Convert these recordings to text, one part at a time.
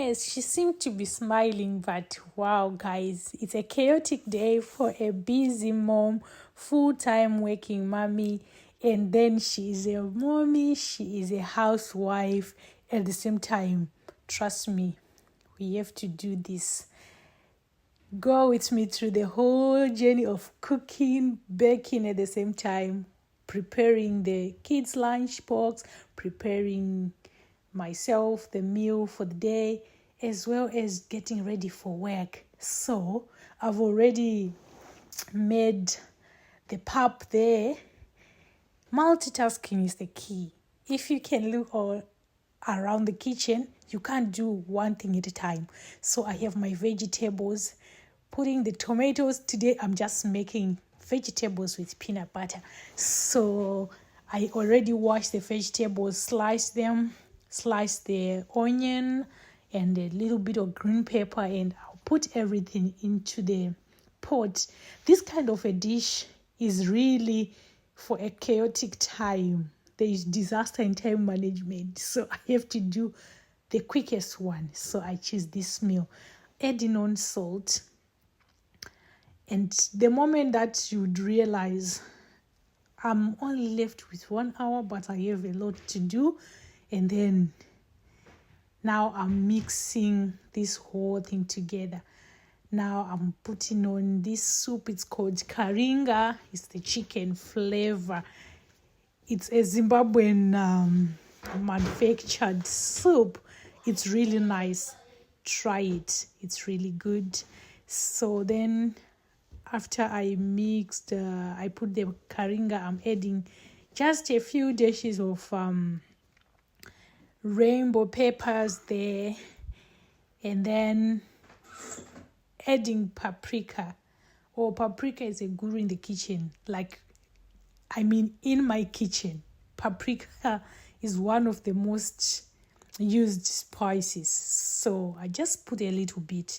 Yes, she seemed to be smiling, but wow, guys, it's a chaotic day for a busy mom, full-time working mommy, and then she is a mommy, she is a housewife at the same time. Trust me, we have to do this. Go with me through the whole journey of cooking, baking at the same time, preparing the kids' lunch box, preparing myself the meal for the day, as well as getting ready for work. So I've already made the pap there. Multitasking is the key. If you can look all around the kitchen, you can't do one thing at a time. So I have my vegetables, putting the tomatoes. Today I'm just making vegetables with peanut butter. So I already washed the vegetables, sliced them, sliced the onion and a little bit of green pepper, and I'll put everything into the pot. This kind of a dish is really for a chaotic time. There is disaster in time management, so I have to do the quickest one. So I choose this meal, adding on salt. And the moment that you'd realize I'm only left with 1 hour, but I have a lot to do, and then now I'm mixing this whole thing together. Now I'm putting on this soup. It's called karinga. It's the chicken flavor. It's a Zimbabwean manufactured soup. It's really nice. Try it. It's really good. So then after I mixed, I put the karinga, I'm adding just a few dashes of rainbow peppers there, and then adding paprika. Paprika is a guru in the kitchen. In my kitchen, paprika is one of the most used spices. So I just put a little bit.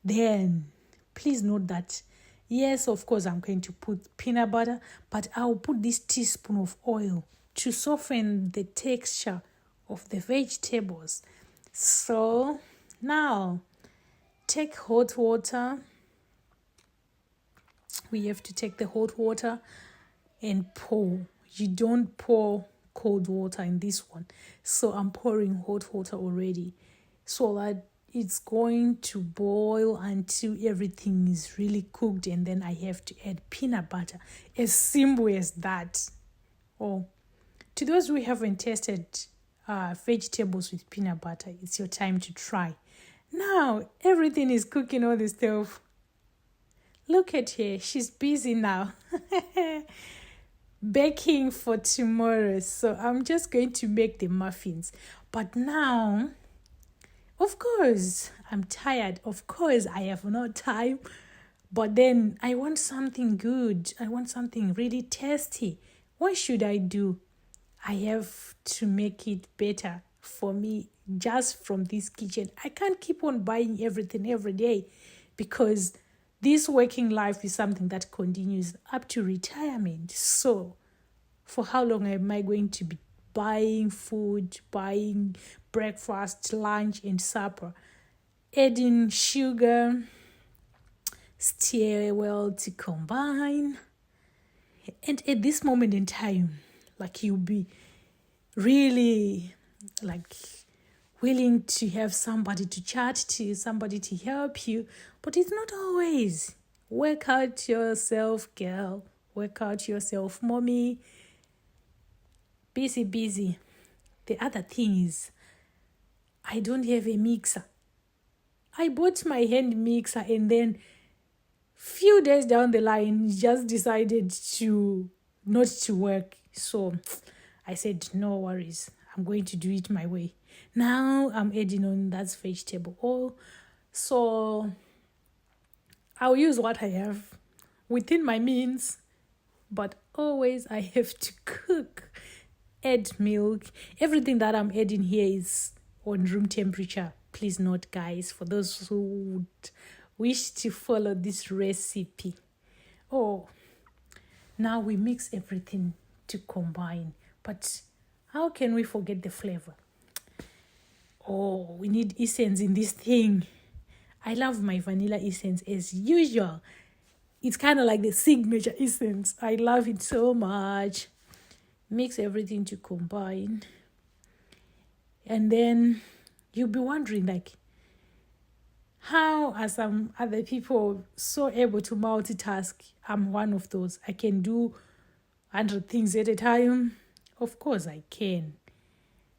Then please note that, yes, of course, I'm going to put peanut butter, but I'll put this teaspoon of oil to soften the texture of the vegetables. So now take hot water. We have to take the hot water and pour. You don't pour cold water in this one. So I'm pouring hot water already, so that it's going to boil until everything is really cooked, and then I have to add peanut butter. As simple as that. To those who haven't tasted vegetables with peanut butter, it's your time to try. Now everything is cooking on the stove. Look at her, she's busy now. Baking for tomorrow. So I'm just going to make the muffins. But now, of course, I'm tired. Of course, I have no time. But then I want something good. I want something really tasty. What should I do? I have to make it better for me just from this kitchen. I can't keep on buying everything every day, because this working life is something that continues up to retirement. So for how long am I going to be buying food, buying breakfast, lunch, and supper? Adding sugar, stir well to combine. And at this moment in time, you'll be really willing to have somebody to chat to, somebody to help you. But it's not always. Work out yourself, girl. Work out yourself, mommy. Busy. The other thing is, I don't have a mixer. I bought my hand mixer, and then few days down the line, just decided not to work. So I said, no worries. I'm going to do it my way. Now I'm adding on that vegetable oil. So I'll use what I have within my means, but always I have to cook, add milk. Everything that I'm adding here is on room temperature. Please note, guys, for those who would wish to follow this recipe. Now we mix everything to combine. But how can we forget the flavor? Oh, we need essence in this thing. I love my vanilla essence as usual. It's kind of like the signature essence. I love it so much. Mix everything to combine. And then you'll be wondering, like, how are some other people so able to multitask? I'm one of those. I can do 100 things at a time. Of course I can.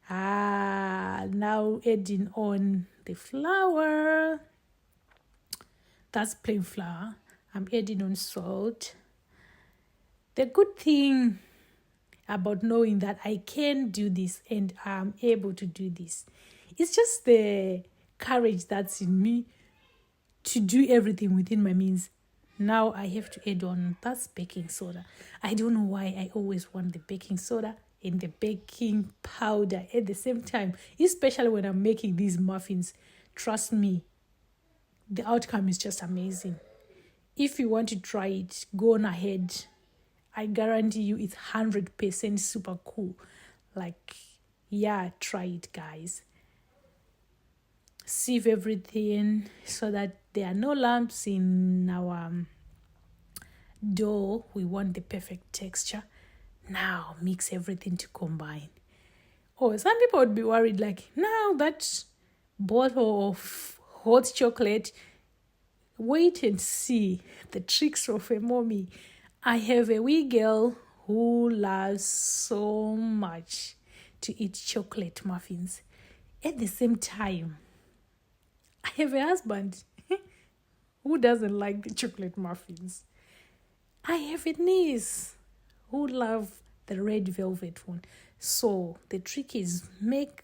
Now adding on the flour. That's plain flour. I'm adding on salt. The good thing about knowing that I can do this and I'm able to do this, it's just the courage that's in me to do everything within my means. Now I have to add on, that's baking soda. I don't know why I always want the baking soda and the baking powder at the same time, especially when I'm making these muffins. Trust me, the outcome is just amazing. If you want to try it, go on ahead. I guarantee you it's 100% super cool. Like, yeah, try it, guys. Sieve everything so that there are no lumps in our dough. We want the perfect texture. Now mix everything to combine. Oh, some people would be worried, like, now that bottle of hot chocolate, wait and see the tricks of a mommy. I have a wee girl who loves so much to eat chocolate muffins. At the same time, I have a husband who doesn't like the chocolate muffins. I have a niece who loves the red velvet one. So the trick is make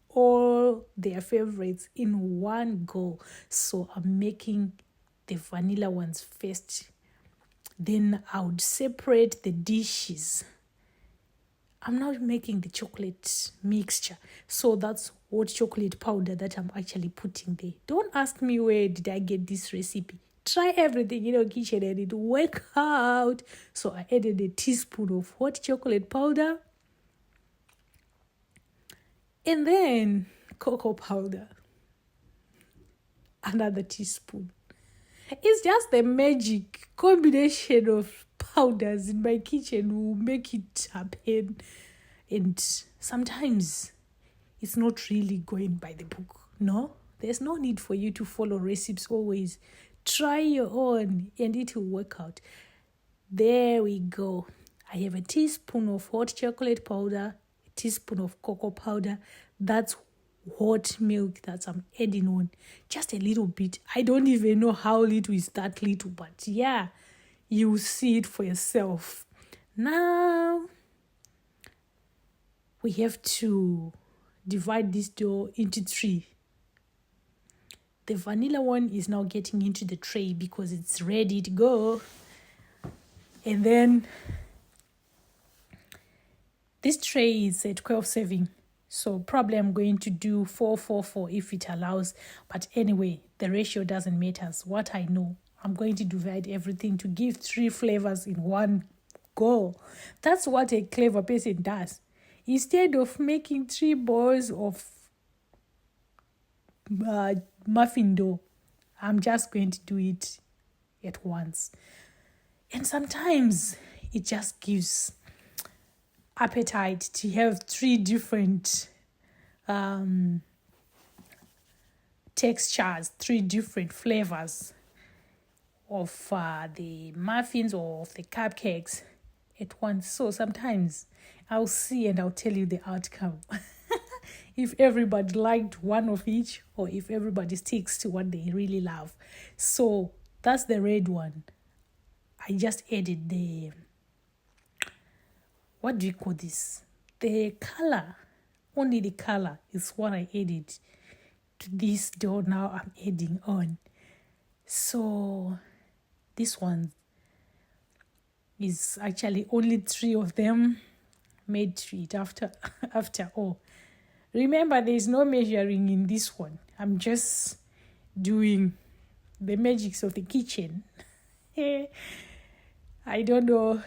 all their favorites in one go. So I'm making the vanilla ones first. Then I would separate the dishes. I'm now making the chocolate mixture. So that's hot chocolate powder that I'm actually putting there. Don't ask me where did I get this recipe. Try everything in your kitchen and it will work out. So I added a teaspoon of hot chocolate powder. And then cocoa powder. Another teaspoon. It's just the magic combination of powders in my kitchen will make it happen. And sometimes it's not really going by the book. No, there's no need for you to follow recipes always. Try your own and it will work out. There we go. I have a teaspoon of hot chocolate powder, a teaspoon of cocoa powder. That's hot milk that I'm adding on. Just a little bit. I don't even know how little is that little, but yeah, you will see it for yourself. Now, we have to divide this dough into 3. The vanilla one is now getting into the tray because it's ready to go. And then this tray is a 12 serving. So probably I'm going to do 4-4-4 if it allows. But anyway, the ratio doesn't matter. What I know, I'm going to divide everything to give 3 flavors in one go. That's what a clever person does. Instead of making 3 balls of muffin dough, I'm just going to do it at once. And sometimes it just gives appetite to have 3 different textures, 3 different flavors of the muffins or of the cupcakes at once. So sometimes I'll see and I'll tell you the outcome. If everybody liked one of each or if everybody sticks to what they really love. So that's the red one. I just added the, what do you call this? The color. Only the color is what I added to this dough. Now I'm adding on. So this one is actually only 3 of them made to eat after all. Remember, there is no measuring in this one. I'm just doing the magics of the kitchen. I don't know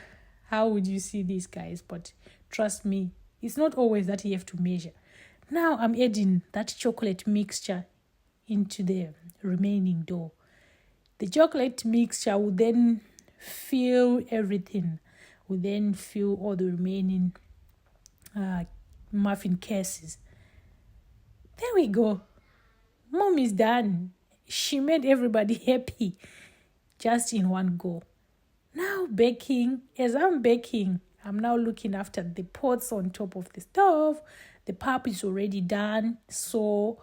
how would you see this, guys, but trust me, it's not always that you have to measure. Now I'm adding that chocolate mixture into the remaining dough. The chocolate mixture will then fill everything, will then fill all the remaining muffin cases. There we go. Mom is done. She made everybody happy just in one go. Now baking. As I'm baking, I'm now looking after the pots on top of the stove. The pap is already done. So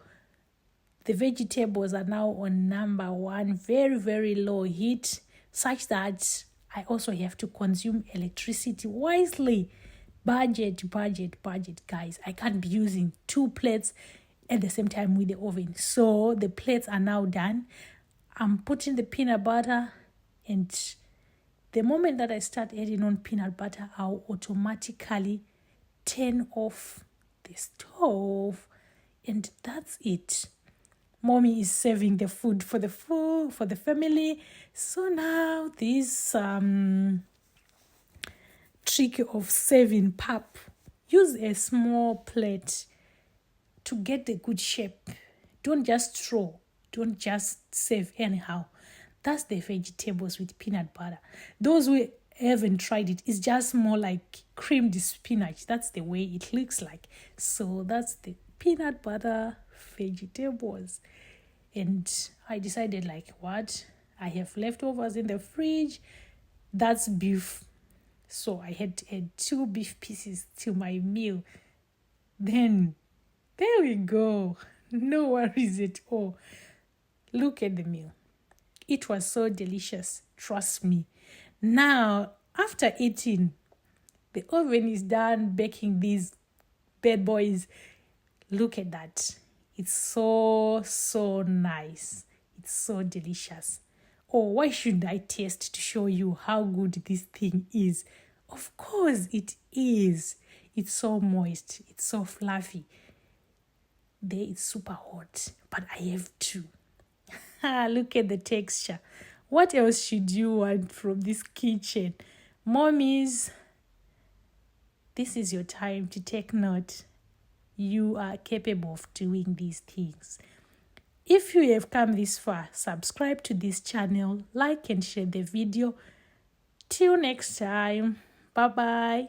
the vegetables are now on number 1, very, very low heat, such that I also have to consume electricity wisely. Budget, guys. I can't be using 2 plates at the same time with the oven. So the plates are now done. I'm putting the peanut butter, and the moment that I start adding on peanut butter, I'll automatically turn off the stove, and that's it. Mommy is serving the food for the family. So now this trick of serving pap, use a small plate to get the good shape. Don't just throw. Don't just serve anyhow. That's the vegetables with peanut butter. Those who haven't tried it, it's just more like creamed spinach. That's the way it looks like. So that's the peanut butter vegetables. And I decided, like, what? I have leftovers in the fridge. That's beef. So I had to add 2 beef pieces to my meal. Then, there we go. No worries at all. Look at the meal. It was so delicious. Trust me. Now, after eating, the oven is done baking these bad boys. Look at that. It's so, so nice. It's so delicious. Oh, why shouldn't I taste to show you how good this thing is? Of course it is. It's so moist. It's so fluffy. There it's super hot, but I have to. Look at the texture. What else should you want from this kitchen? Mommies, this is your time to take note. You are capable of doing these things. If you have come this far, subscribe to this channel, like and share the video. Till next time, bye-bye.